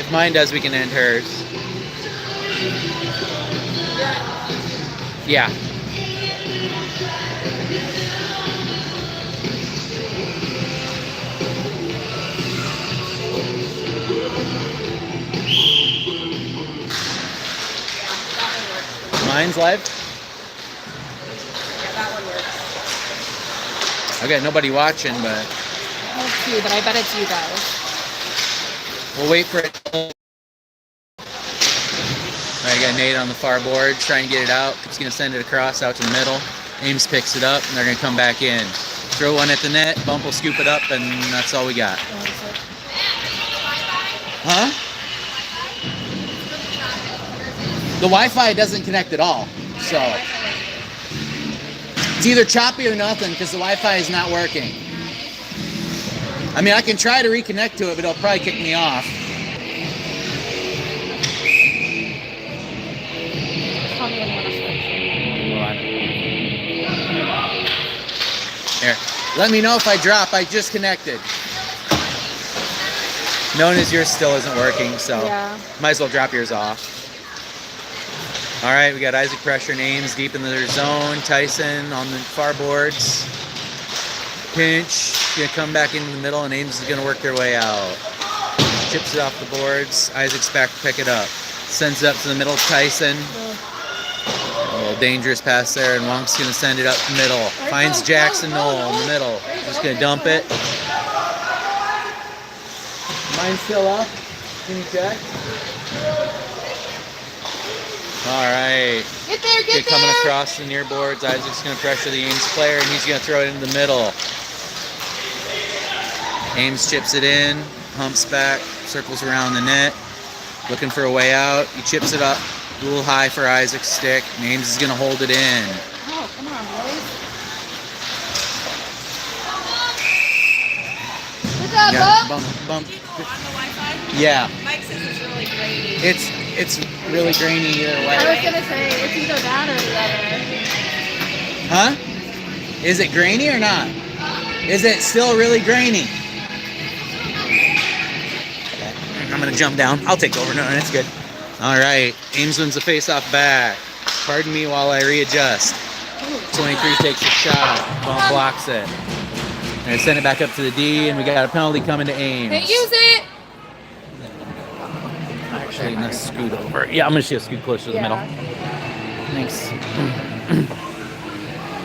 If mine does, we can end hers. Yeah. Mine's live? Yeah, that one works. I got nobody watching, but... That's you, but I bet it's you guys. We'll wait for it. I got Nate on the far board trying to get it out. He's going to send it across out to the middle. Ames picks it up, and they're going to come back in. Throw one at the net. Bump will scoop it up, and that's all we got. Huh? The Wi-Fi doesn't connect at all, so it's either choppy or nothing because the Wi-Fi is not working. I mean, I can try to reconnect to it, but it'll probably kick me off. Here, let me know if I drop. I just connected. Known as yours still isn't working, so Yeah. might as well drop yours off. All right, we got Isaac pressure and Ames deep in their zone. Tyson on the far boards. Pinch, gonna come back into the middle, and Ames is gonna work their way out. Chips it off the boards. Isaac's back to pick it up. Sends it up to the middle. Tyson. A little dangerous pass there, and Wonk's gonna send it up the middle. Finds Jackson Knoll in the middle. Just gonna dump it. Mine's still up. Can you check? All right. Get there, get there! Coming across the near boards. Isaac's going to pressure the Ames player, and he's going to throw it into the middle. Ames chips it in, humps back, circles around the net, looking for a way out. He chips it up a little high for Isaac's stick, and Ames is going to hold it in. Oh, come on, boys. Good job, Yeah, Bob. bump. Do you go on the Wi-Fi? Yeah, Mike says it's really grainy. it's really grainy either I was way. gonna say, it's either that or the other. Huh? Is it grainy or not? Is it still really grainy? I'm going to jump down. I'll take over. No, that's good. All right. Ames wins the face-off back. Pardon me while I readjust. 23 takes a shot. Bump blocks it. And send it back up to the D, and we got a penalty coming to Ames. Hey, use it! Actually, let's scoot over. Yeah, I'm going to just scoot closer to the middle. Thanks.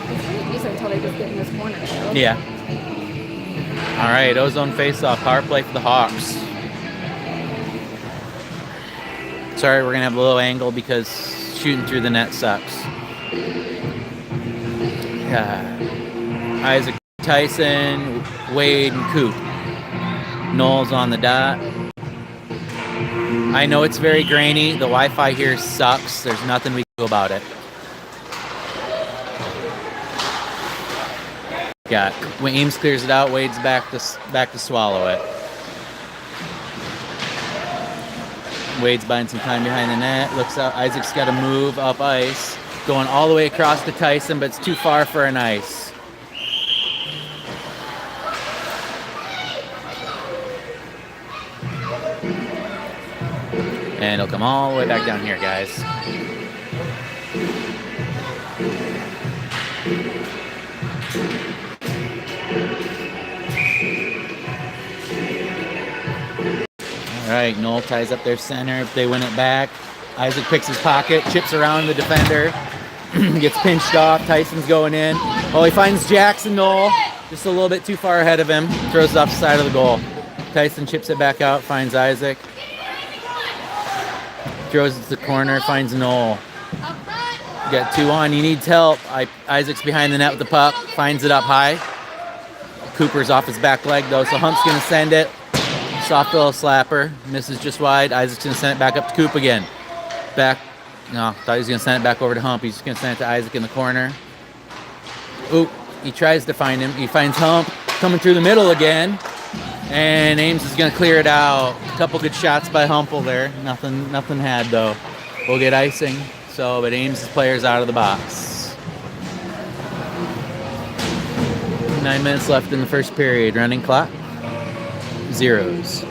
It's pretty decent until they just get in this corner, though. Yeah. All right, ozone face-off. Power play for the Hawks. Sorry, we're going to have a low angle because shooting through the net sucks. Isaac, Tyson, Wade, and Coop. Knowles on the dot. I know it's very grainy. The Wi-Fi here sucks. There's nothing we can do about it. Got when Ames clears it out, Wade's back to swallow it. Wade's buying some time behind the net. Looks out. Isaac's got to move up ice, going all the way across to Tyson, but it's too far for an ice. And it'll come all the way back down here, guys. All right, Knoll ties up their center. If they win it back, Isaac picks his pocket, chips around the defender, gets pinched off. Tyson's going in. Oh, he finds Jackson Knoll just a little bit too far ahead of him. Throws it off the side of the goal. Tyson chips it back out, finds Isaac. Throws it to the corner, finds Knoll. Got 2 on. He needs help. Isaac's behind the net with the puck. Finds it up high. Cooper's off his back leg, though, so Hump's going to send it. Soft little slapper. Misses just wide. Isaac's going to send it back up to Coop again. Back. No, thought he was going to send it back over to Hump. He's just going to send it to Isaac in the corner. Oop. He tries to find him. He finds Hump coming through the middle again. And Ames is going to clear it out. A couple good shots by Humple there. Nothing had, though. We'll get icing. So, but Ames' player's out of the box. 9 minutes left in the first period. Running clock. Zeros.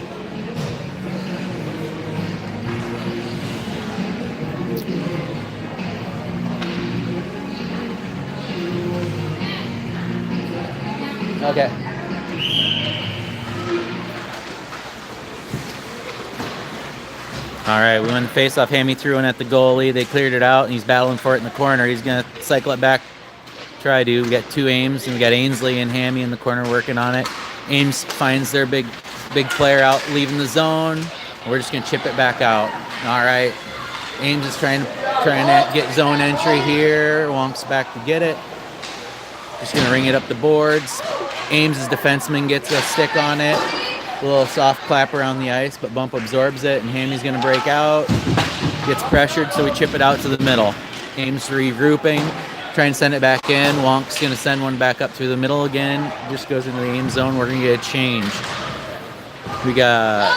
Okay. All right, we went to face off. Hammy threw in at the goalie. They cleared it out, and he's battling for it in the corner. He's going to cycle it back. Try to. We got two Ames, and we got Ainsley and Hammy in the corner working on it. Ames finds their big player out, leaving the zone. We're just going to chip it back out. All right. Ames is trying to get zone entry here. Wonk's back to get it. Just going to ring it up the boards. Ames' defenseman gets a stick on it. A little soft clap around the ice, but Bump absorbs it, and Hammy's going to break out. Gets pressured, so we chip it out to the middle. Ames regrouping, try and send it back in. Wonk's going to send one back up through the middle again. Just goes into the Ames zone. We're going to get a change. We got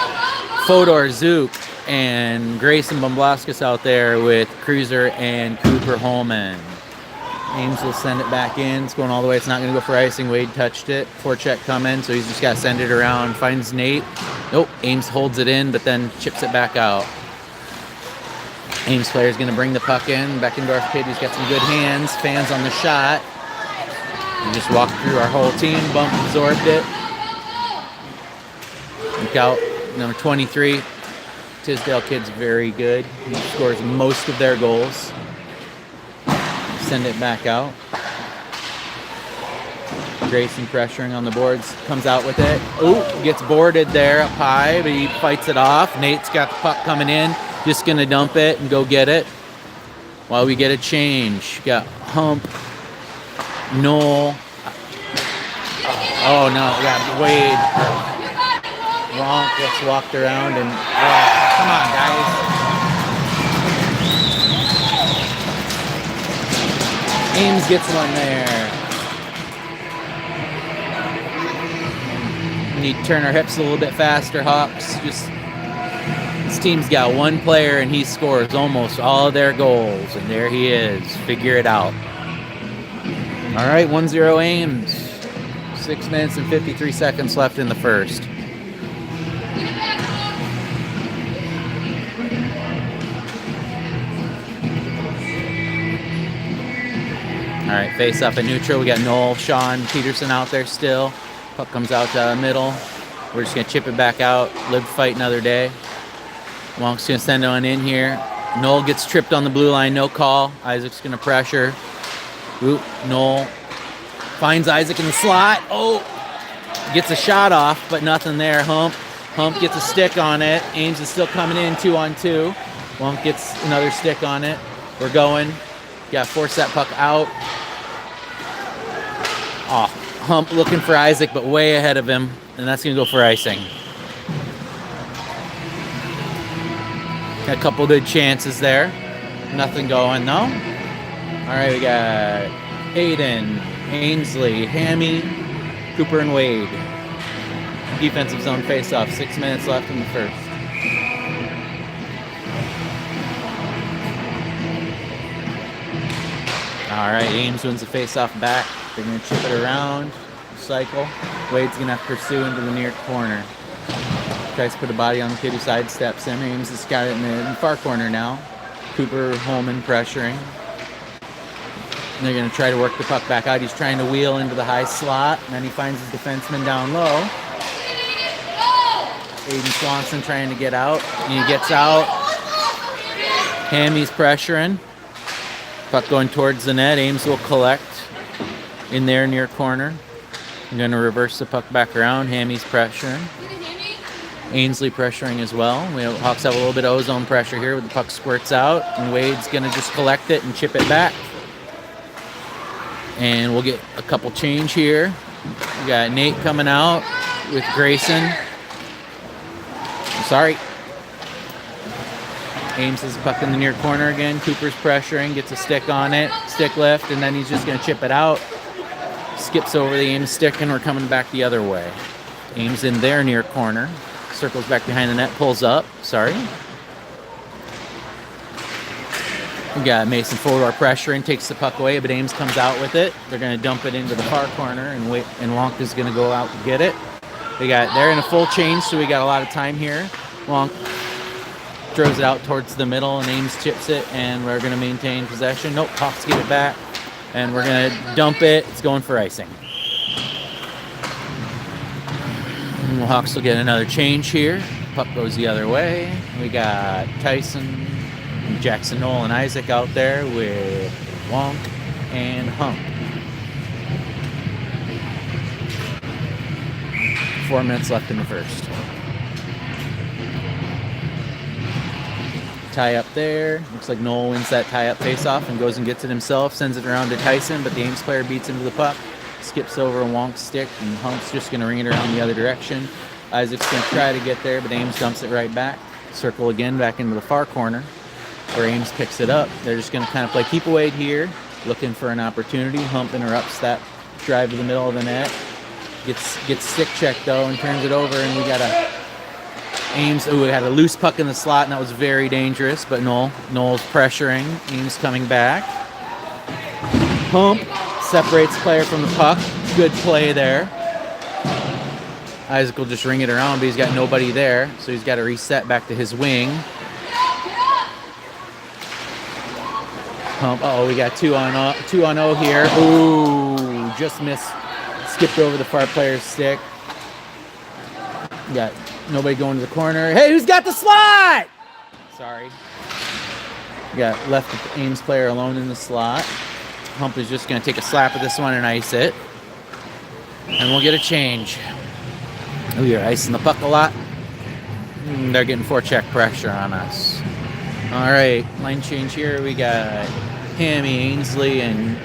Fodor, Zook, and Grayson Bomblaskis out there with Cruiser and Cooper Holman. Ames will send it back in. It's going all the way. It's not going to go for icing. Wade touched it. Forecheck coming, so he's just got to send it around. Finds Nate. Nope. Ames holds it in, but then chips it back out. Ames player is going to bring the puck in. Beckendorf kid, who's got some good hands. Fans on the shot. We just walked through our whole team. Bump absorbed it. Look out. Number 23. Tisdale kid's very good. He scores most of their goals. Send it back out. Grayson pressuring on the boards. Comes out with it. Ooh, gets boarded there up high, but he fights it off. Nate's got the puck coming in. Just going to dump it and go get it. While we get a change. Got Hump. Noel. Oh, no. We got Wade. Wonk gets walked around and... come on, guys. Ames gets one there. We need to turn our hips a little bit faster, Hawks. This team's got one player, and he scores almost all of their goals. And there he is. Figure it out. All right, 1-0 Ames. 6 minutes and 53 seconds left in the first. All right, face up at neutral. We got Noel, Sean, Peterson out there still. Puck comes out to the middle. We're just going to chip it back out. Live to fight another day. Wonk's going to send one in here. Noel gets tripped on the blue line. No call. Isaac's going to pressure. Oop, Noel finds Isaac in the slot. Oh, gets a shot off, but nothing there. Hump gets a stick on it. Ames is still coming in 2-on-2. Wonk gets another stick on it. We're going. Got to force that puck out. Oh, Hump looking for Isaac, but way ahead of him, and that's going to go for icing. Got a couple good chances there. Nothing going, though. All right, we got Aiden, Ainsley, Hammy, Cooper, and Wade. Defensive zone face-off. 6 minutes left in the first. All right, Ames wins the face-off back. They're going to chip it around, cycle. Wade's going to have to pursue into the near corner. Tries to put a body on the kid who sidesteps him. Ames has got it in the far corner now. Cooper, Holman pressuring. And they're going to try to work the puck back out. He's trying to wheel into the high slot, and then he finds his defenseman down low. Aiden Swanson trying to get out, and he gets out. Hammy's pressuring. Puck going towards the net. Ames will collect in there near corner. I'm going to reverse the puck back around. Hammy's pressuring. Ainsley pressuring as well. Hawks have a little bit of ozone pressure here with the puck squirts out. And Wade's going to just collect it and chip it back. And we'll get a couple change here. We got Nate coming out with Grayson. Sorry. Ames has the puck in the near corner again. Cooper's pressuring, gets a stick on it, stick lift, and then he's just going to chip it out. Skips over the Ames stick, and we're coming back the other way. Ames in their near corner. Circles back behind the net, pulls up. Sorry. We got Mason Fodor pressuring, takes the puck away, but Ames comes out with it. They're going to dump it into the far corner, and Wonk is going to go out to get it. They're in a full change, so we got a lot of time here. Wonk throws it out towards the middle, and Ames chips it, and we're going to maintain possession. Nope, Hawks get it back, and we're going to dump it. It's going for icing. And the Hawks will get another change here. Puck goes the other way. We got Tyson, Jackson, Noel, and Isaac out there with Wonk and Hump. 4 minutes left in the first. Tie up there. Looks like Noel wins that tie-up face-off and goes and gets it himself. Sends it around to Tyson, but the Ames player beats him to the puck. Skips over Wonk's stick, and Hump's just going to ring it around the other direction. Isaac's going to try to get there, but Ames dumps it right back. Circle again back into the far corner, where Ames picks it up. They're just going to kind of play keep away here, looking for an opportunity. Hump interrupts that drive to the middle of the net. Gets stick checked, though, and turns it over, and we got a Ames, we had a loose puck in the slot, and that was very dangerous, but Noel's pressuring. Ames coming back. Hump separates player from the puck. Good play there. Isaac will just ring it around, but he's got nobody there, so he's got to reset back to his wing. Hump, we got 2-on-0 here. Ooh, just missed. Skipped over the far player's stick. Got nobody going to the corner. Hey, who's got the slot? Sorry. Got left the Ames player alone in the slot. Hump is just going to take a slap at this one and ice it. And we'll get a change. We are icing the puck a lot. They're getting forecheck pressure on us. All right, line change here. We got Hammy, Ainsley, and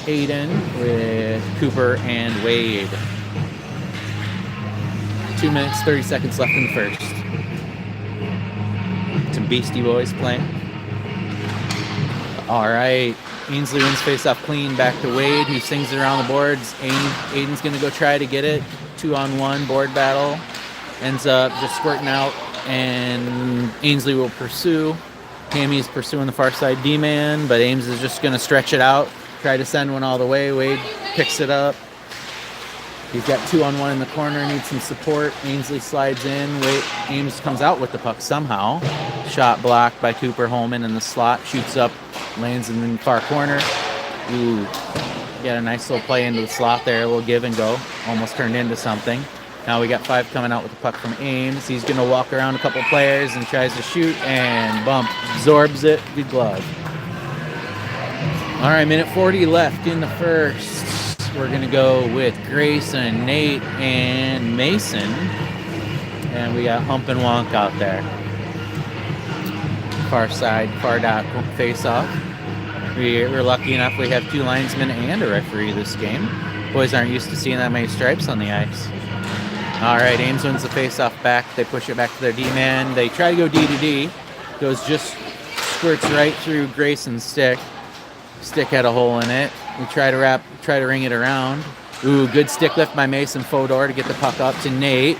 Aiden with Cooper and Wade. 2 minutes, 30 seconds left in the first. Some Beastie Boys playing. All right. Ainsley wins face-off clean back to Wade, who sings it around the boards. Aiden's going to go try to get it. 2-on-1 board battle. Ends up just squirting out, and Ainsley will pursue. Hammy's pursuing the far side D-man, but Ames is just going to stretch it out. Try to send one all the way. Wade picks it up. He's got 2-on-1 in the corner, needs some support. Ainsley slides in. Ames comes out with the puck somehow. Shot blocked by Cooper Holman in the slot. Shoots up, lands in the far corner. Ooh, got a nice little play into the slot there. A little give and go. Almost turned into something. Now we got 5 coming out with the puck from Ames. He's going to walk around a couple players and tries to shoot and bump. Absorbs it. Good glove. All right, minute 40 left in the first. We're going to go with Grayson, Nate, and Mason. And we got Hump and Wonk out there. Far side, far dot face-off. We're lucky enough we have 2 linesmen and a referee this game. Boys aren't used to seeing that many stripes on the ice. All right, Ames wins the face-off back. They push it back to their D-man. They try to go D to D. Goes just squirts right through Grayson's stick. Stick had a hole in it. We try to ring it around. Ooh, good stick lift by Mason Fodor to get the puck up to Nate.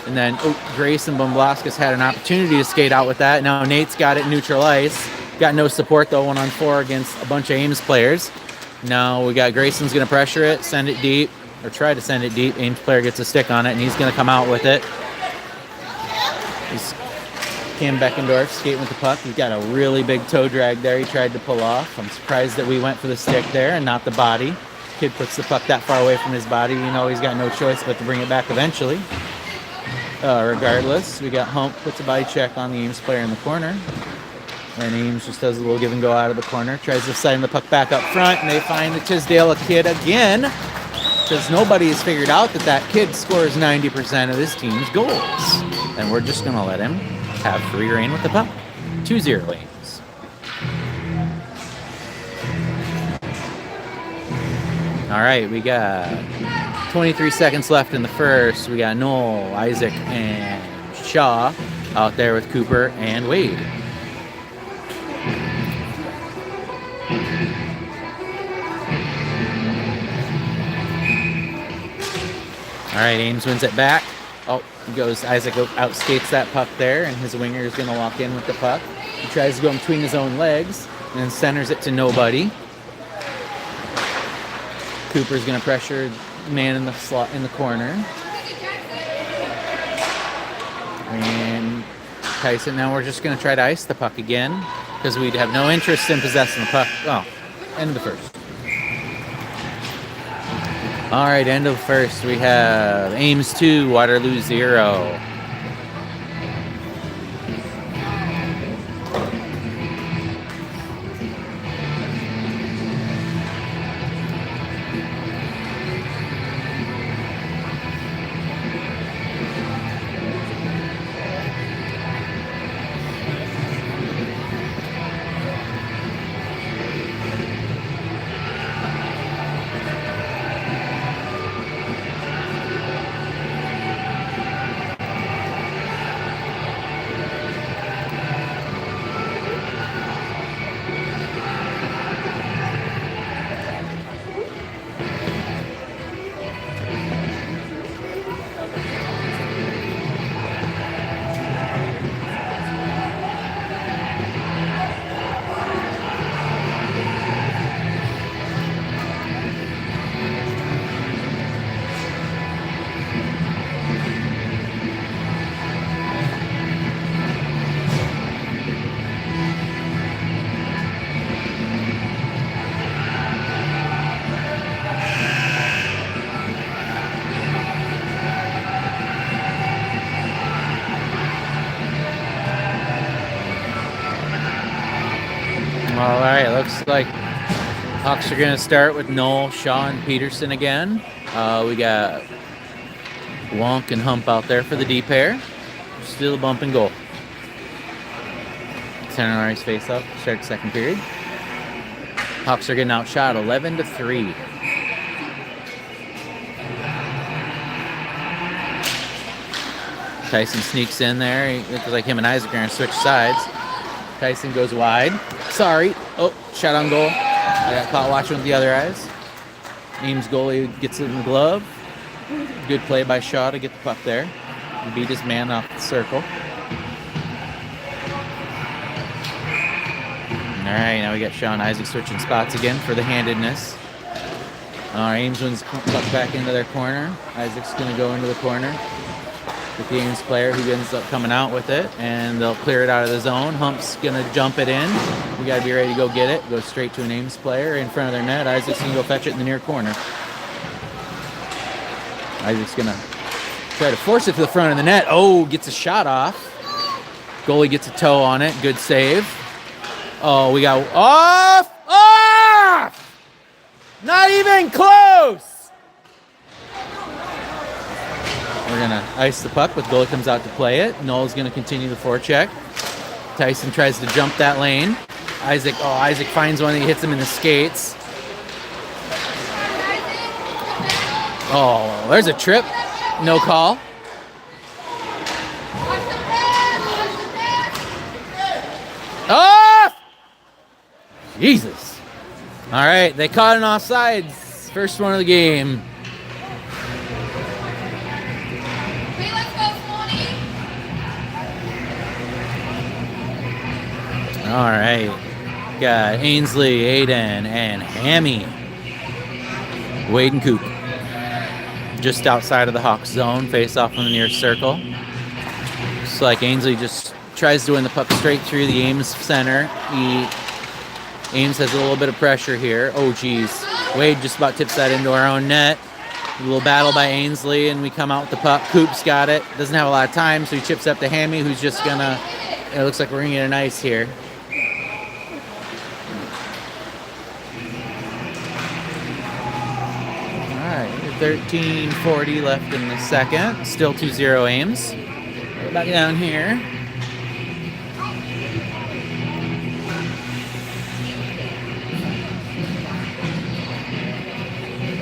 And then Grayson Bomblaskas had an opportunity to skate out with that. Now Nate's got it neutral ice. Got no support though, 1-on-4 against a bunch of Ames players. Now we got Grayson's going to pressure it, send it deep, or try to send it deep. Ames player gets a stick on it, and he's going to come out with it. He's Cam Beckendorf skating with the puck. He's got a really big toe drag there he tried to pull off. I'm surprised that we went for the stick there and not the body. Kid puts the puck that far away from his body. You know he's got no choice but to bring it back eventually. Regardless, we got Hump, puts a body check on the Ames player in the corner. And Ames just does a little give and go out of the corner. Tries to send the puck back up front, and they find the Tisdale kid again. Because nobody has figured out that kid scores 90% of his team's goals. And we're just going to let him have free reign with the puck. 2-0 Ames. All right, we got 23 seconds left in the first. We got Noel, Isaac, and Shaw out there with Cooper and Wade. All right, Ames wins it back. Oh, he goes, Isaac outskates that puck there, and his winger is going to walk in with the puck. He tries to go between his own legs and then centers it to nobody. Cooper's going to pressure the man in the slot in the corner. And Tyson, now we're just going to try to ice the puck again because we'd have no interest in possessing the puck. Oh, end of the first. All right, end of first. We have Ames 2, Waterloo 0. All right, looks like Hawks are going to start with Noel, Shaw, and Peterson again. We got Wonk and Hump out there for the D pair. Still a bump and goal. 10 on ice face up. Start second period. Hawks are getting outshot 11-3. Tyson sneaks in there. It looks like him and Isaac are going to switch sides. Tyson goes wide. Sorry. Oh, shot on goal. I got caught watching with the other eyes. Ames goalie gets it in the glove. Good play by Shaw to get the puck there. He beat his man off the circle. All right, now we got Shaw and Isaac switching spots again for the handedness. All right, Ames wins the puck back into their corner. Isaac's going to go into the corner with the Ames player who ends up coming out with it, and they'll clear it out of the zone. Hump's going to jump it in. We got to be ready to go get it. Go straight to an Ames player in front of their net. Isaac's going to go fetch it in the near corner. Isaac's going to try to force it to the front of the net. Oh, gets a shot off. Goalie gets a toe on it. Good save. Oh, we got off! Off! Not even close! We're going to ice the puck, but the goalie comes out to play it. Noel's going to continue the forecheck. Tyson tries to jump that lane. Isaac finds one. He hits him in the skates. Oh, there's a trip. No call. Off! Jesus. All right, they caught an offsides. First one of the game. All right, got Ainsley, Aiden, and Hammy. Wade and Coop. Just outside of the Hawks zone, face off in the near circle. Looks like Ainsley just tries to win the puck straight through the Ames center. Ames has a little bit of pressure here. Oh, geez. Wade just about tips that into our own net. A little battle by Ainsley, and we come out with the puck. Coop's got it. Doesn't have a lot of time, so he chips up to Hammy, who's just going to... It looks like we're going to get an ice here. All right, 13:40 left in the second. Still 2-0 Ames. Back down here.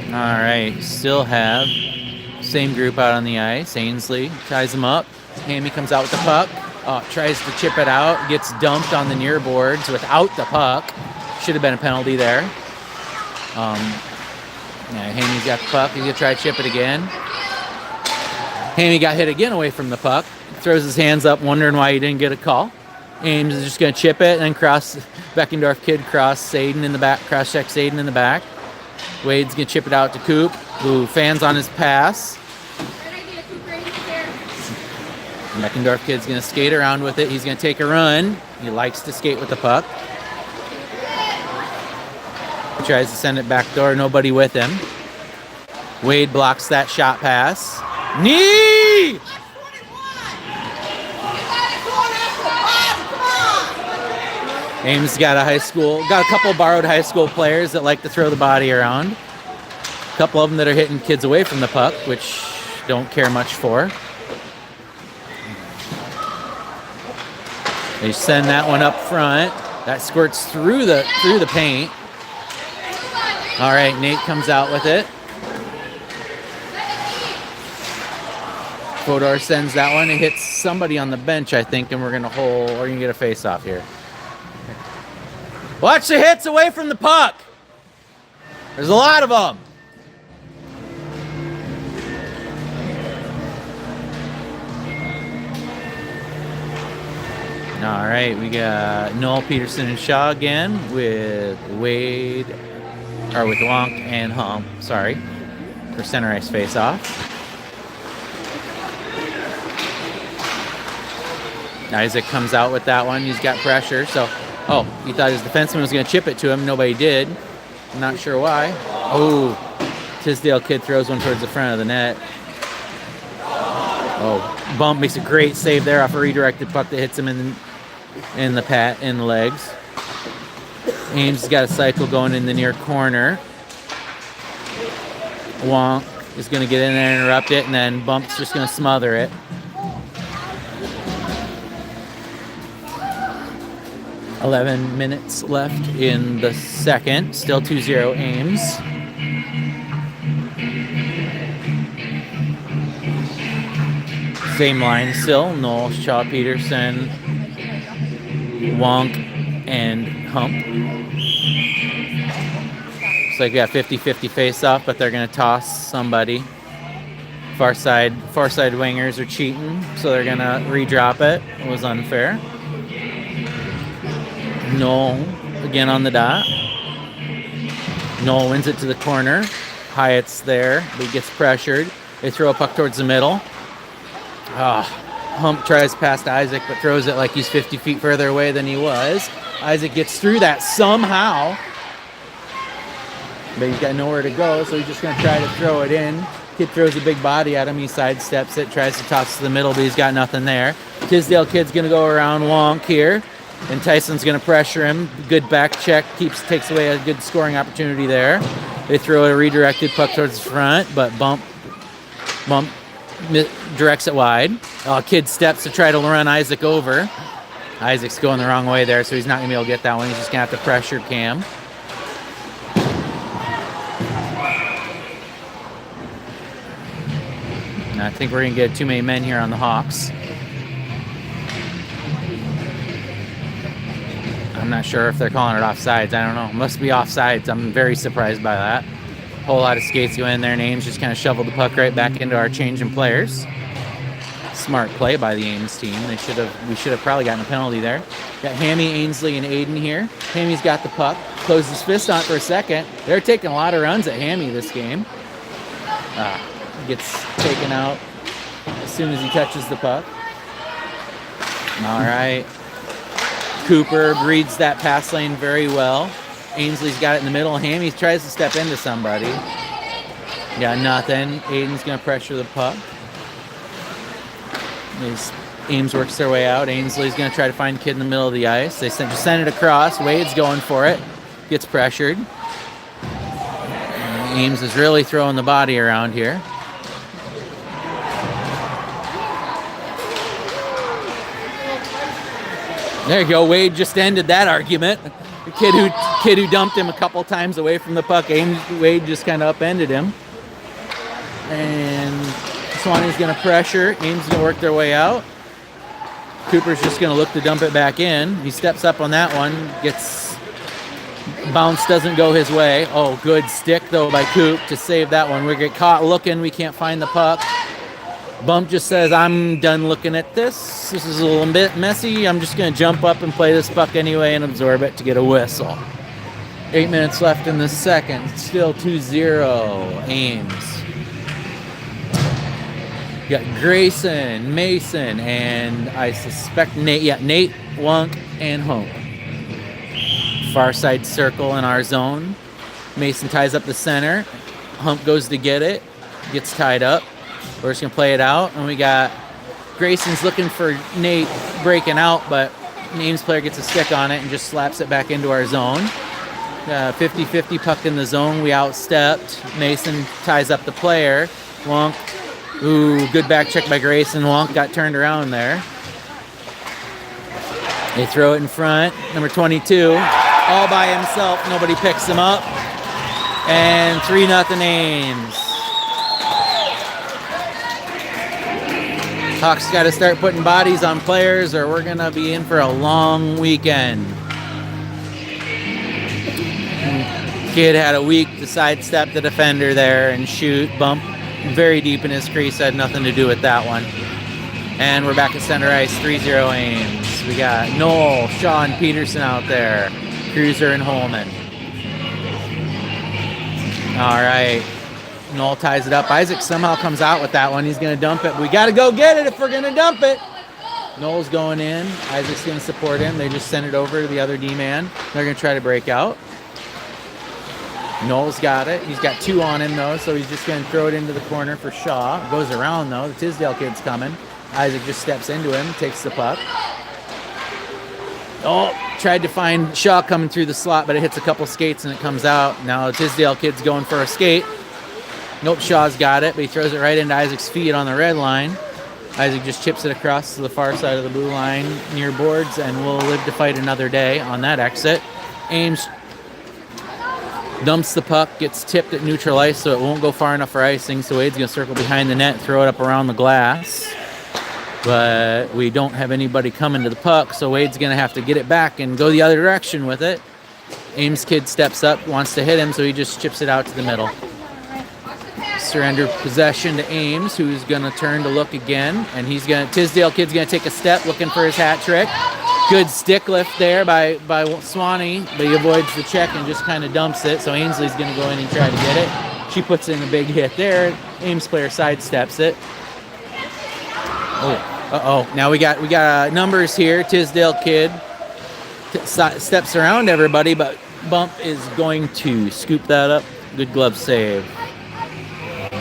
All right, still have same group out on the ice. Ainsley ties him up. Hammy comes out with the puck. Tries to chip it out. Gets dumped on the near boards without the puck. Should have been a penalty there. Hammy's got the puck. He's going to try to chip it again. Hammy got hit again away from the puck. Throws his hands up, wondering why he didn't get a call. Ames is just going to chip it and cross. Beckendorf kid cross Saden in the back. Cross-check Saden in the back. Wade's going to chip it out to Coop, who fans on his pass. Beckendorf kid's going to skate around with it. He's going to take a run. He likes to skate with the puck. He tries to send it back door. Nobody with him. Wade blocks that shot pass. Knee! Ames got a couple borrowed high school players that like to throw the body around. A couple of them that are hitting kids away from the puck, which don't care much for. They send that one up front. That squirts through the paint. All right, Nate comes out with it. Fodor sends that one. It hits somebody on the bench, I think, and we're going to get a face-off here. Watch the hits away from the puck. There's a lot of them. All right, we got Noel, Peterson, and Shaw again with Wonk and Hump. Sorry, for center ice face-off. Isaac comes out with that one. He's got pressure. So, he thought his defenseman was going to chip it to him. Nobody did. I'm not sure why. Oh, Tisdale kid throws one towards the front of the net. Oh, Bump makes a great save there off a redirected puck that hits him in the legs. Ames has got a cycle going in the near corner. Wonk is going to get in there and interrupt it, and then Bump's just going to smother it. $11 minutes left in the second. Still 2-0 Ames. Same line still. Noel, Shaw, Peterson, Wonk, and Hump. Looks like we got 50-50 face-off, but they're going to toss somebody. Far side wingers are cheating, so they're going to redrop it. It was unfair. Noel again on the dot. Noel wins it to the corner. Hyatt's there, but he gets pressured. They throw a puck towards the middle. Hump tries past Isaac, but throws it like he's 50 feet further away than he was. Isaac gets through that somehow, but he's got nowhere to go, so he's just going to try to throw it in. Kid throws a big body at him. He sidesteps it, tries to toss to the middle, but he's got nothing there. Tisdale kid's going to go around Wonk here, and Tyson's going to pressure him. Good back check, takes away a good scoring opportunity there. They throw a redirected puck towards the front, but Bump directs it wide. Kid steps to try to run Isaac over. Isaac's going the wrong way there, so he's not going to be able to get that one. He's just going to have to pressure Cam. And I think we're going to get too many men here on the Hawks. I'm not sure if they're calling it offsides. I don't know. It must be offsides. I'm very surprised by that. Whole lot of skates go in there, and Ames just kind of shoveled the puck right back into our change in players. Smart play by the Ames team. We should have probably gotten a penalty there. Got Hammy, Ainsley, and Aiden here. Hammy's got the puck. Closed his fist on it for a second. They're taking a lot of runs at Hammy this game. Gets taken out as soon as he touches the puck. All right. Cooper reads that pass lane very well. Ainsley's got it in the middle. Hammy tries to step into somebody. Got nothing. Aiden's going to pressure the puck. Ames works their way out. Ainsley's going to try to find a kid in the middle of the ice. They just send it across. Wade's going for it. Gets pressured. And Ames is really throwing the body around here. There you go. Wade just ended that argument. The kid who dumped him a couple times away from the puck. Wade just kind of upended him. And Swanee's going to pressure. Ames going to work their way out. Cooper's just going to look to dump it back in. He steps up on that one. Gets bounce, doesn't go his way. Oh, good stick though by Coop to save that one. We get caught looking. We can't find the puck. Bump just says, I'm done looking at this. This is a little bit messy. I'm just going to jump up and play this puck anyway and absorb it to get a whistle. 8 minutes left in the second. Still 2-0 Ames. You got Grayson, Mason, and I suspect Nate. Yeah, Nate, Wonk, and Hump. Far side circle in our zone. Mason ties up the center. Hump goes to get it, gets tied up. We're just gonna play it out, and we got Grayson's looking for Nate breaking out, but Ames player gets a stick on it and just slaps it back into our zone. 50-50 puck in the zone. We outstepped. Mason ties up the player. Wonk. Ooh, good back check by Grayson. Wonk got turned around there. They throw it in front. Number 22, all by himself. Nobody picks him up. And 3-0 Ames. Hawks got to start putting bodies on players or we're going to be in for a long weekend. Kid had a week to sidestep the defender there and shoot. Bump very deep in his crease. Had nothing to do with that one. And we're back at center ice, 3-0 Ames. We got Noel, Shaw, and Peterson out there. Cruiser and Holman. All right. Noel ties it up. Isaac somehow comes out with that one. He's going to dump it. We got to go get it if we're going to dump it. Noel's going in. Isaac's going to support him. They just send it over to the other D-man. They're going to try to break out. Noel's got it. He's got 2 on him, though, so he's just going to throw it into the corner for Shaw. Goes around, though. The Tisdale kid's coming. Isaac just steps into him, takes the puck. Oh, tried to find Shaw coming through the slot, but it hits a couple skates and it comes out. Now the Tisdale kid's going for a skate. Nope, Shaw's got it, but he throws it right into Isaac's feet on the red line. Isaac just chips it across to the far side of the blue line near boards, and we'll live to fight another day on that exit. Ames dumps the puck, gets tipped at neutral ice, so it won't go far enough for icing, so Wade's going to circle behind the net, throw it up around the glass. But we don't have anybody coming to the puck, so Wade's going to have to get it back and go the other direction with it. Ames kid steps up, wants to hit him, so he just chips it out to the middle. Surrender possession to Ames, who's going to turn to look again, and Tisdale kid's going to take a step, looking for his hat trick. Good stick lift there by Swanee, but he avoids the check and just kind of dumps it, so Ainsley's going to go in and try to get it. She puts in a big hit there. Ames player sidesteps it. Oh, now we got numbers here. Tisdale kid steps around everybody, but Bump is going to scoop that up. Good glove save.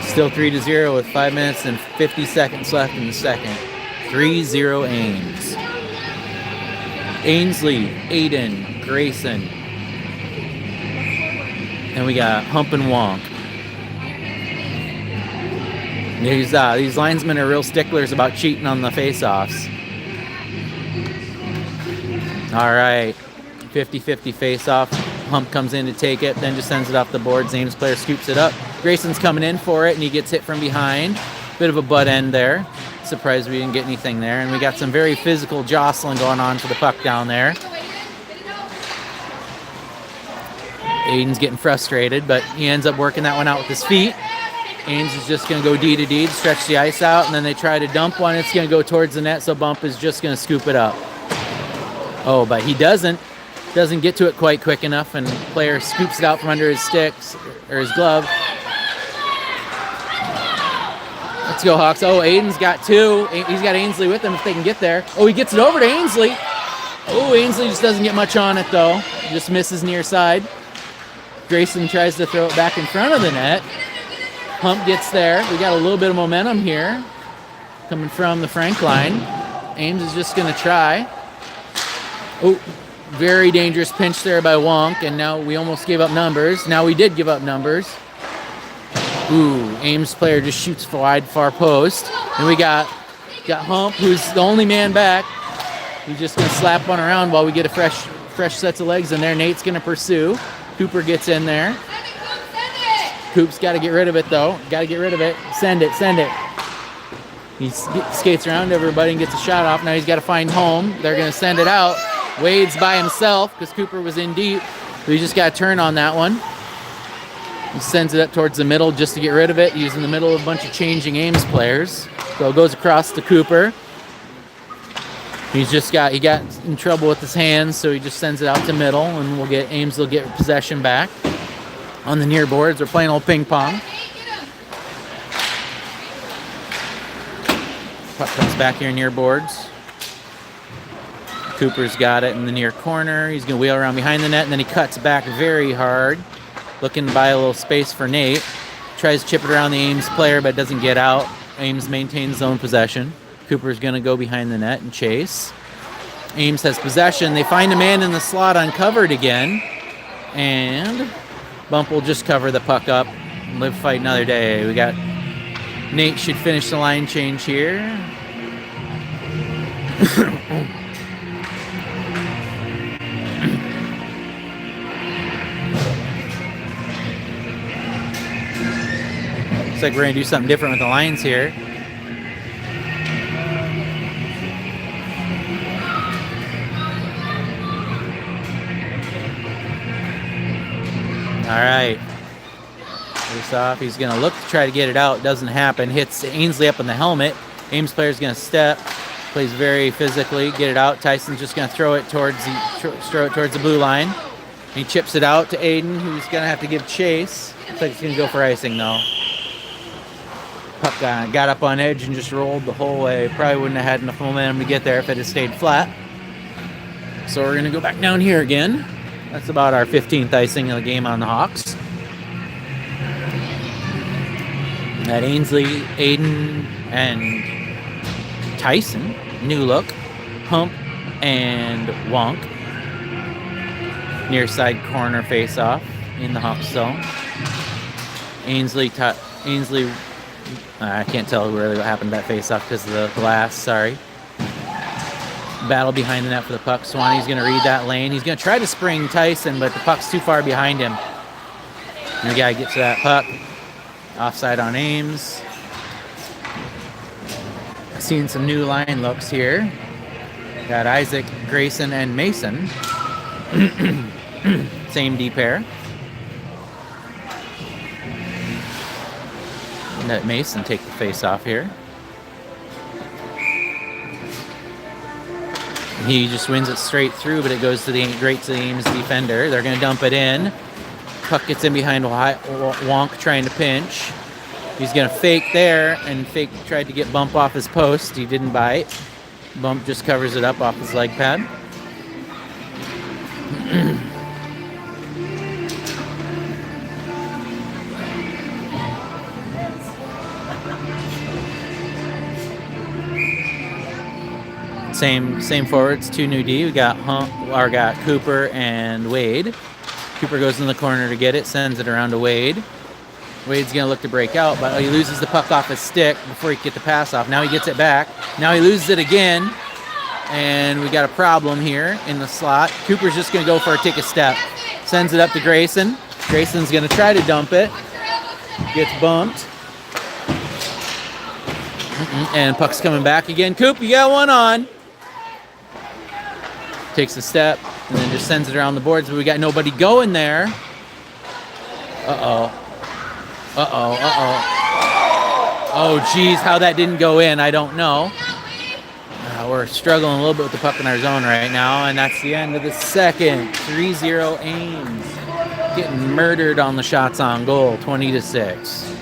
Still 3-0 with 5 minutes and 50 seconds left in the second. 3-0 Ames. Ainsley, Aiden, Grayson. And we got Hump and Wonk. These linesmen are real sticklers about cheating on the face-offs. All right, 50-50 face-off. Hump comes in to take it, then just sends it off the boards. Ames player scoops it up. Grayson's coming in for it, and he gets hit from behind. Bit of a butt end there. Surprised we didn't get anything there. And we got some very physical jostling going on for the puck down there. Aiden's getting frustrated, but he ends up working that one out with his feet. Ames is just going to go D to D, stretch the ice out, and then they try to dump one. It's going to go towards the net, so Bump is just going to scoop it up. Oh, but he doesn't get to it quite quick enough, and the player scoops it out from under his sticks, or his glove. Let's go, Hawks. Oh, Aiden's got 2. He's got Ainsley with him if they can get there. Oh, he gets it over to Ainsley. Oh, Ainsley just doesn't get much on it, though. Just misses near side. Grayson tries to throw it back in front of the net. Hump gets there. We got a little bit of momentum here coming from the Frank line. Ames is just going to try. Oh, very dangerous pinch there by Wonk, and now we almost gave up numbers. Now we did give up numbers. Ooh, Ames player just shoots wide far post. And we got Hump, who's the only man back. He's just going to slap one around while we get a fresh sets of legs in there. Nate's going to pursue. Cooper gets in there. Coop's got to get rid of it, though. Got to get rid of it. Send it. He skates around everybody and gets a shot off. Now he's got to find home. They're going to send it out. Wade's by himself because Cooper was in deep. So he just got to turn on that one. He sends it up towards the middle just to get rid of it. He's in the middle of a bunch of changing Ames players. So it goes across to Cooper. He got in trouble with his hands, so he just sends it out to middle, and Ames will get possession back. On the near boards, we're playing old ping pong. Puck comes back here near boards. Cooper's got it in the near corner. He's going to wheel around behind the net, and then he cuts back very hard, looking to buy a little space for Nate. tries to chip it around the Ames player, but doesn't get out. Ames maintains zone possession. Cooper's going to go behind the net and chase. Ames has possession. They find a man in the slot uncovered again. And Bump will just cover the puck up and live fight another day. We got Nate should finish the line change here. Looks like we're going to do something different with the lines here. All right. Face off. He's going to look to try to get it out. Doesn't happen. Hits Ainsley up in the helmet. Ames player's going to step. Plays very physically. Get it out. Tyson's just going to throw it towards the blue line. He chips it out to Aiden, who's going to have to give chase. Looks like he's going to go for icing, though. Puck got up on edge and just rolled the whole way. Probably wouldn't have had enough momentum to get there if it had stayed flat. So we're going to go back down here again. That's about our 15th icing of the game on the Hawks. That Ainsley, Aiden, and Tyson, new look, Hump, and Wonk. Near side corner face-off in the Hawks zone. Ainsley, I can't tell really what happened to that face-off because of the glass, sorry. Battle behind the net for the puck. Swanee's going to read that lane. He's going to try to spring Tyson, but the puck's too far behind him. And the guy gets to that puck. Offside on Ames. Seeing some new line looks here. Got Isaac, Grayson, and Mason. Same D pair. Let Mason take the face off here. He just wins it straight through, but it goes to the Ames defender. They're going to dump it in. Puck gets in behind Wonk trying to pinch. He's going to fake there, and fake tried to get Bump off his post. He didn't bite. Bump just covers it up off his leg pad. Same forwards, 2 new D. We got Cooper and Wade. Cooper goes in the corner to get it, sends it around to Wade. Wade's going to look to break out, but he loses the puck off his stick before he can get the pass off. Now he gets it back. Now he loses it again, and we got a problem here in the slot. Cooper's just going to go for a take a step. Sends it up to Grayson. Grayson's going to try to dump it. Gets bumped. And puck's coming back again. Coop, you got one on. Takes a step and then just sends it around the boards, but we got nobody going there. Uh-oh. Oh, geez, how that didn't go in, I don't know. We're struggling a little bit with the puck in our zone right now, and that's the end of the second. 3-0 Ames. Getting murdered on the shots on goal, 20-6.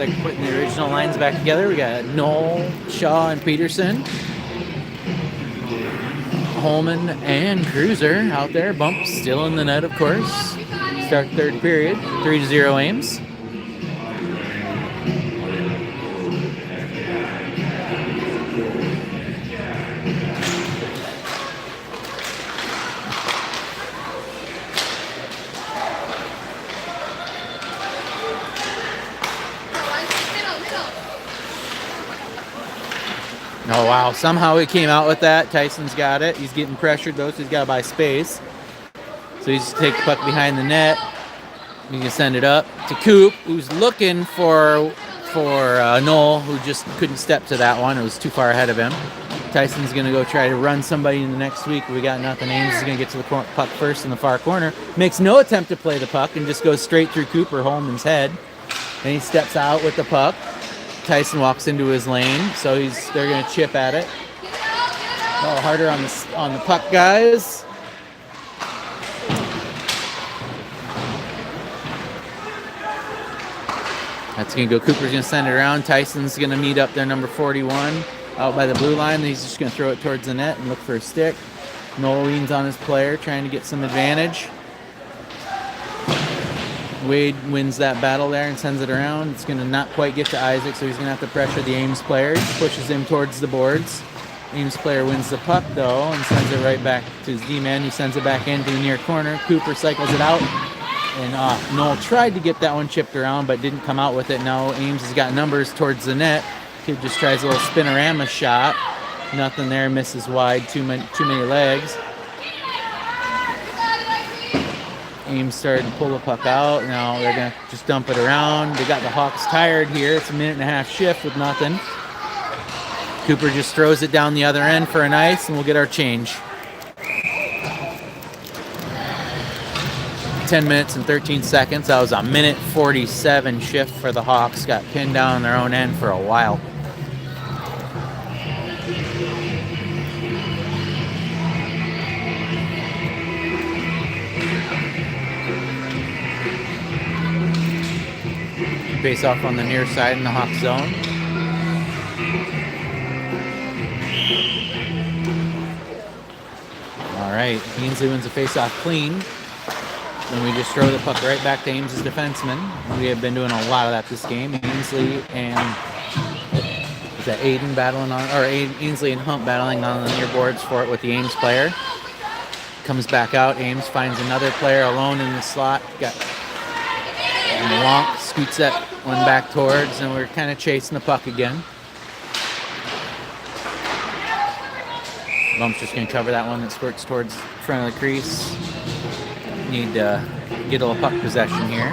like we're putting the original lines back together. We got Knoll, Shaw, and Peterson. Holman and Cruiser out there. Bump still in the net, of course. Start third period. 3-0 Ames. Oh, wow. Somehow he came out with that. Tyson's got it. He's getting pressured, though, so he's got to buy space. So he's take the puck behind the net. He can send it up to Coop, who's looking for Knoll, who just couldn't step to that one. It was too far ahead of him. Tyson's going to go try to run somebody in the next week. We got nothing. Ames is going to get to the puck first in the far corner. Makes no attempt to play the puck and just goes straight through Cooper Holman's head. Then he steps out with the puck. Tyson walks into his lane, so they're going to chip at it. A little harder on the puck, guys. That's going to go. Cooper's going to send it around. Tyson's going to meet up their number 41 out by the blue line. He's just going to throw it towards the net and look for a stick. Knoll leans on his player, trying to get some advantage. Wade wins that battle there and sends it around. It's going to not quite get to Isaac, so he's going to have to pressure the Ames player. He pushes him towards the boards. Ames player wins the puck, though, and sends it right back to his D-man, who sends it back into the near corner. Cooper cycles it out, and Knoll tried to get that one chipped around, but didn't come out with it. Now Ames has got numbers towards the net. Kid just tries a little spinorama shot. Nothing there, misses wide, too many legs. Ames started to pull the puck out. Now they're going to just dump it around. They got the Hawks tired here. It's a 1.5-minute shift with nothing. Cooper just throws it down the other end for an ice, and we'll get our change. 10 minutes and 13 seconds. That was a 1:47 shift for the Hawks. Got pinned down on their own end for a while. Face off on the near side in the Hawk zone. All right, Ainsley wins the face-off clean. And we just throw the puck right back to Ames' defenseman. We have been doing a lot of that this game. Ainsley and is that Aiden battling on, or Ainsley and Hump battling on the near boards for it with the Ames player. Comes back out. Ames finds another player alone in the slot. Got Wonk scoots that one back towards, and we're kind of chasing the puck again. Bump's just going to cover that one that squirts towards the front of the crease. Need to get a little puck possession here.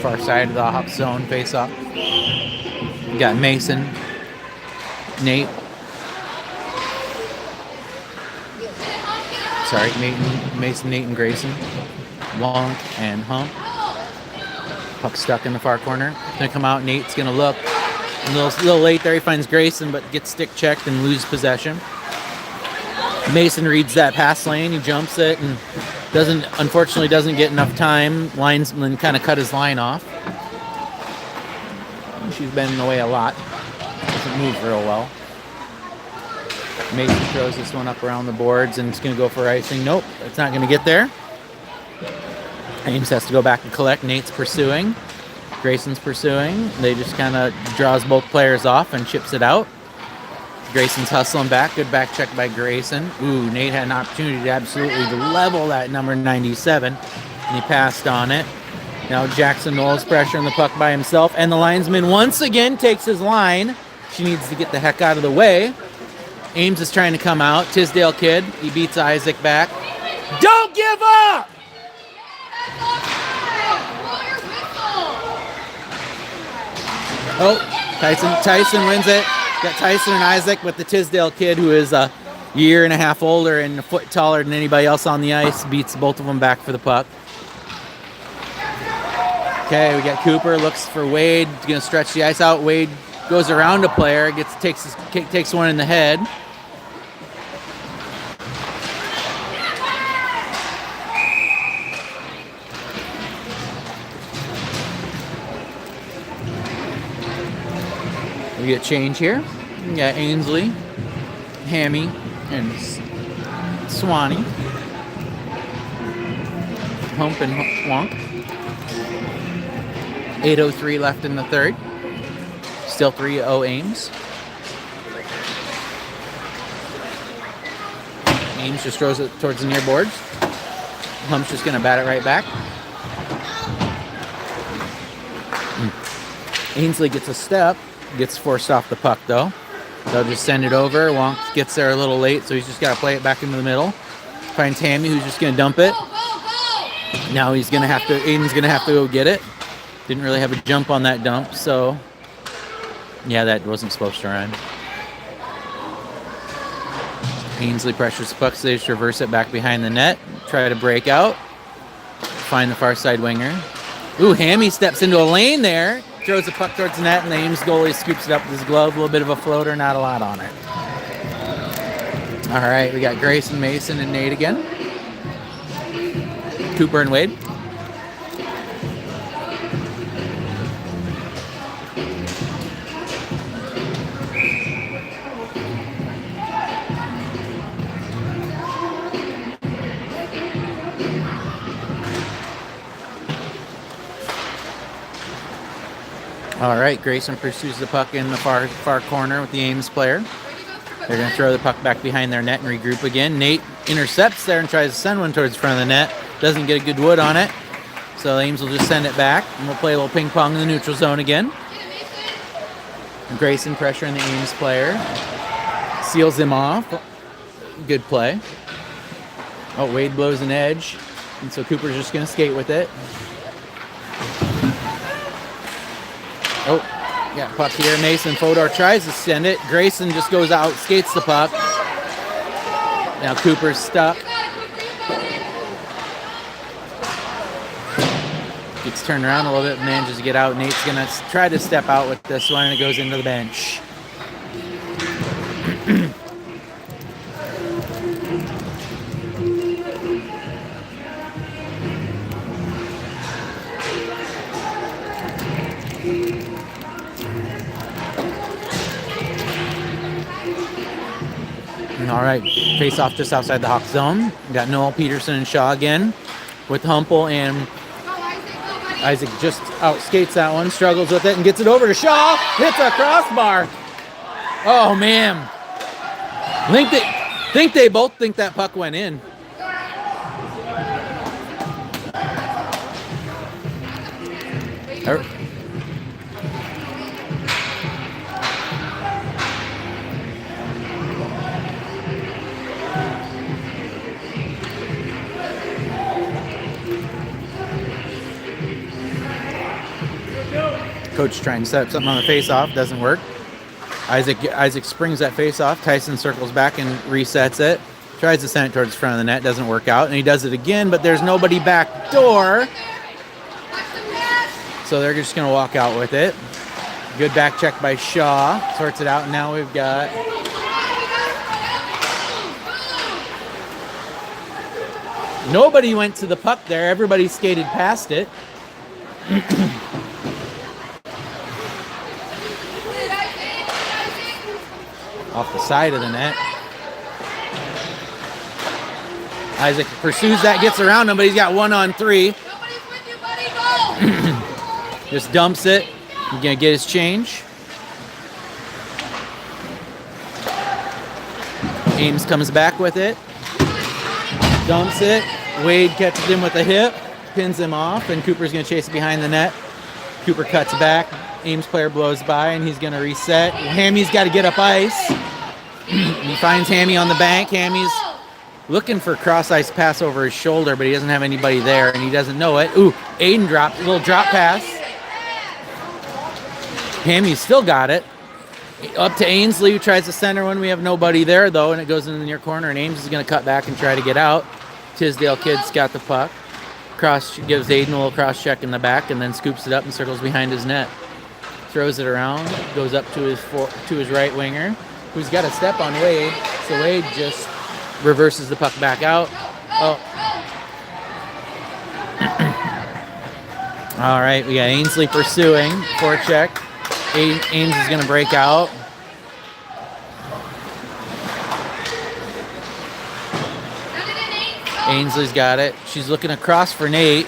Far side of the Hawk zone, face off. We got Mason, Nate. Sorry, Mason, Nate, and Grayson. Wonk and Hump. Puck stuck in the far corner. Gonna come out. Nate's gonna look. A little late there. He finds Grayson, but gets stick checked and loses possession. Mason reads that pass lane. He jumps it and unfortunately doesn't get enough time. Linesman kind of cut his line off. She's been in the way a lot. Doesn't move real well. Mason throws this one up around the boards and it's gonna go for icing. Nope, it's not gonna get there. Ames has to go back and collect. Nate's pursuing. Grayson's pursuing. They just kind of draws both players off and chips it out. Grayson's hustling back. Good back check by Grayson. Ooh, Nate had an opportunity to absolutely level that number 97, and he passed on it. Now Jackson Knowles pressuring the puck by himself, and the linesman once again takes his line. She needs to get the heck out of the way. Ames is trying to come out. Tisdale kid. He beats Isaac back. Don't give up! Oh, Tyson wins it. Got Tyson and Isaac, but the Tisdale kid, who is a year and a half older and a foot taller than anybody else on the ice, beats both of them back for the puck. Okay, we got Cooper, looks for Wade. He's going to stretch the ice out. Wade goes around a player, takes one in the head. We get change here. We got Ainsley, Hammy, and Swanee. Hump and Wonk. 8:03 left in the third. Still 3-0 Ames. Ames just throws it towards the near boards. Hump's just going to bat it right back. Ainsley gets a step. Gets forced off the puck, though. They'll just send it over. Wonk gets there a little late, so he's just got to play it back into the middle. Finds Hammy, who's just going to dump it. Now Aiden's going to have to go get it. Didn't really have a jump on that dump, so... Yeah, that wasn't supposed to rhyme. Ainsley pressures the puck, so they just reverse it back behind the net. Try to break out. Find the far side winger. Ooh, Hammy steps into a lane there. Throws the puck towards the net, and the Ames goalie scoops it up with his glove. A little bit of a floater, not a lot on it. All right, we got Grayson, Mason, and Nate again. Cooper and Wade. All right, Grayson pursues the puck in the far corner with the Ames player. They're going to throw the puck back behind their net and regroup again. Nate intercepts there and tries to send one towards the front of the net. Doesn't get a good wood on it. So Ames will just send it back, and we'll play a little ping pong in the neutral zone again. Grayson pressuring the Ames player. Seals him off. Good play. Oh, Wade blows an edge. And so Cooper's just going to skate with it. Oh, got puck here. Mason Fodor tries to send it. Grayson just goes out, skates the puck. Now Cooper's stuck. Gets turned around a little bit, manages to get out. Nate's going to try to step out with this one, and it goes into the bench. All right, face off just outside the Hawk zone. We got Noel, Peterson, and Shaw again with Humple, and Isaac just out skates that one, struggles with it, and gets it over to Shaw. Hits a crossbar. Oh, man. Think they both think that puck went in. Coach trying to set up something on the face-off. Doesn't work. Isaac springs that face-off. Tyson circles back and resets it. Tries to send it towards the front of the net. Doesn't work out. And he does it again, but there's nobody back door. So they're just going to walk out with it. Good back check by Shaw. Sorts it out. And now we've got... Nobody went to the puck there. Everybody skated past it. Off the side of the net. Isaac pursues that, gets around him, but he's got 1-on-3. Just dumps it. He's going to get his change. Ames comes back with it. Dumps it. Wade catches him with a hip. Pins him off, and Cooper's going to chase it behind the net. Cooper cuts back. Ames player blows by, and he's going to reset. Hammy's got to get up ice. He finds Hammy on the bank. Hammy's looking for cross-ice pass over his shoulder, but he doesn't have anybody there, and he doesn't know it. Ooh, Aiden dropped a little drop pass. Hammy's still got it. Up to Ainsley, who tries to center one. We have nobody there, though, and it goes in the near corner, and Ames is going to cut back and try to get out. Tisdale kid's got the puck. Gives Aiden a little cross-check in the back, and then scoops it up and circles behind his net. Throws it around, goes up to his right winger, who's got a step on Wade, so Wade just reverses the puck back out. Oh. All right, we got Ainsley pursuing, forecheck. Ames is going to break out. Ainsley's got it. She's looking across for Nate.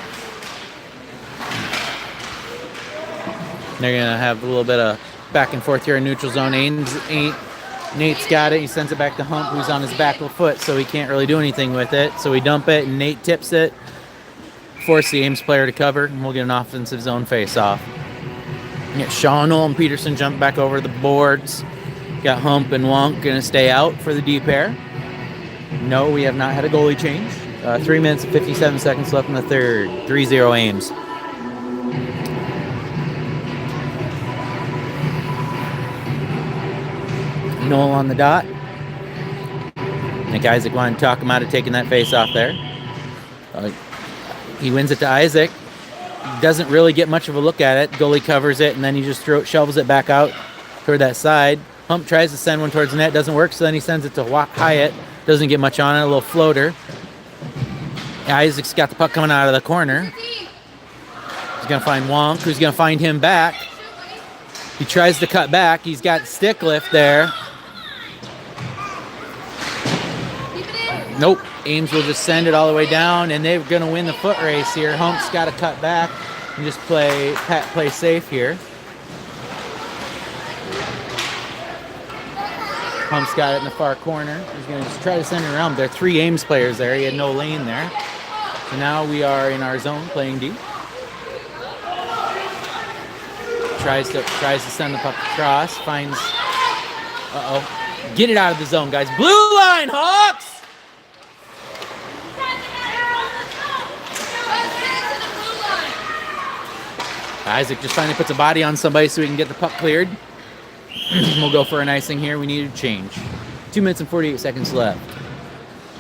They're going to have a little bit of back and forth here in neutral zone. Nate's got it. He sends it back to Hump, who's on his back foot, so he can't really do anything with it. So we dump it, and Nate tips it. Force the Ames player to cover, and we'll get an offensive zone face-off. Get Shawnell and Peterson jump back over the boards. Got Hump and Wonk going to stay out for the D pair. No, we have not had a goalie change. 3 minutes and 57 seconds left in the third. 3-0 Ames. Noel on the dot. Nick Isaac wanted to talk him out of taking that face off there. He wins it to Isaac. Doesn't really get much of a look at it. Goalie covers it, and then he just shovels it back out toward that side. Hump tries to send one towards the net. Doesn't work, so then he sends it to Hyatt. Doesn't get much on it. A little floater. Isaac's got the puck coming out of the corner. He's going to find Wonk, who's going to find him back. He tries to cut back. He's got stick lift there. Nope. Ames will just send it all the way down, and they're going to win the foot race here. Hump's got to cut back and just play safe here. Hump's got it in the far corner. He's going to just try to send it around. There are 3 Ames players there. He had no lane there. So now we are in our zone playing D. Tries to send the puck across. Finds. Get it out of the zone, guys. Blue line, Hawks! Isaac just finally puts a body on somebody so we can get the puck cleared. We'll go for an icing here. We need a change. 2 minutes and 48 seconds left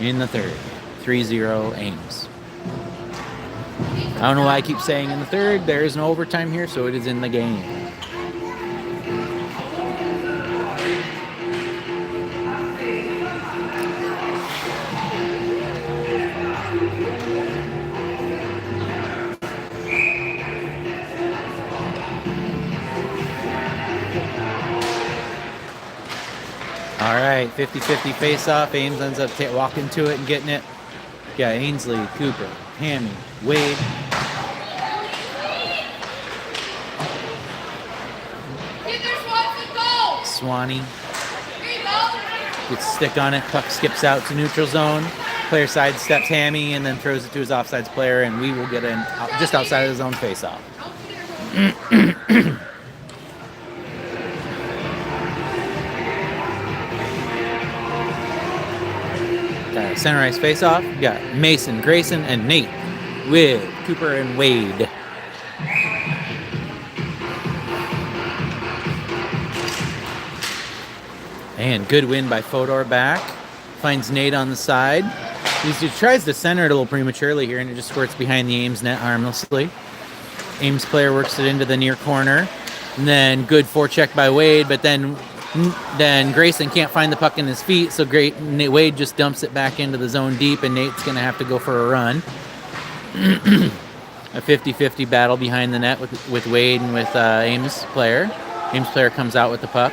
in the third. 3-0 Ames. I don't know why I keep saying in the third. There is no overtime here, so it is in the game. All right, 50-50 face-off. Ames ends up walking to it and getting it. Yeah, Ainsley, Cooper, Hammy, Wade. Swanee gets a stick on it. Puck skips out to neutral zone. Player side steps Hammy and then throws it to his offsides player, and we will get in just outside of the zone face-off. Center ice face-off. We got Mason, Grayson, and Nate with Cooper and Wade. And good win by Fodor back. Finds Nate on the side. He tries to center it a little prematurely here, and it just squirts behind the Ames net harmlessly. Ames player works it into the near corner. And then good forecheck by Wade, but then Grayson can't find the puck in his feet, so Wade just dumps it back into the zone deep, and Nate's going to have to go for a run. A 50-50 battle behind the net with Wade and with Ames player. Ames player comes out with the puck.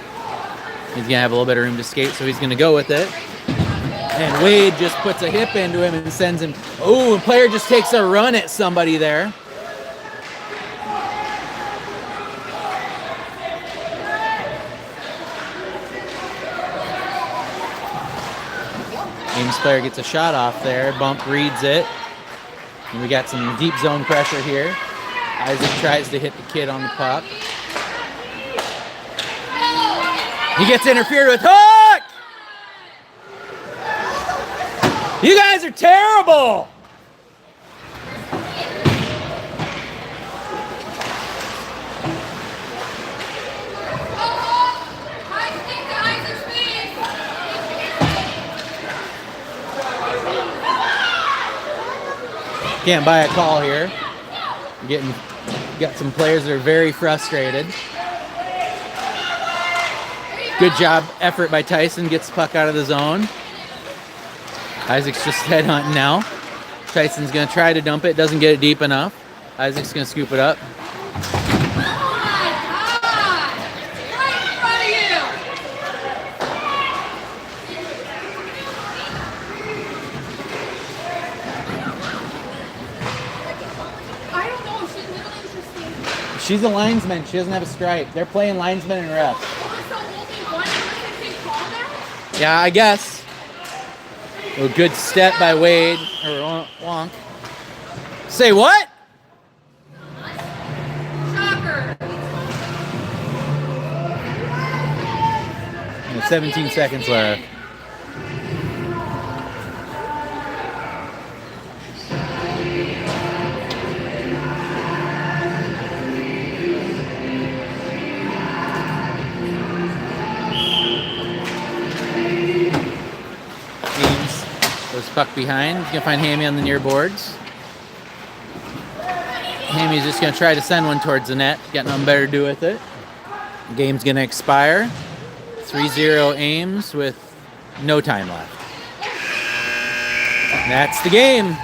He's going to have a little bit of room to skate, so he's going to go with it. And Wade just puts a hip into him and sends him. Oh, and player just takes a run at somebody there. Ames player gets a shot off there. Bump reads it. And we got some deep zone pressure here. Isaac tries to hit the kid on the puck. He gets interfered with. Hook! You guys are terrible! Can't buy a call here. Got some players that are very frustrated. Good job, effort by Tyson. Gets the puck out of the zone. Isaac's just headhunting now. Tyson's going to try to dump it. Doesn't get it deep enough. Isaac's going to scoop it up. She's a linesman. She doesn't have a stripe. They're playing linesman and ref. Yeah, I guess. A good step by Wade or Wonk. Say what? Shocker. 17 seconds left. Ames goes puck behind. You can find Hammy on the near boards. Hammy's just going to try to send one towards the net. Got nothing better to do with it. The game's going to expire. 3-0 Ames with no time left. And that's the game.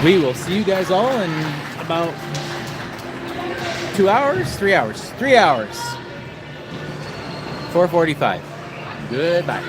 We will see you guys all in about 2 hours? 3 hours. 3 hours. 4:45. Goodbye.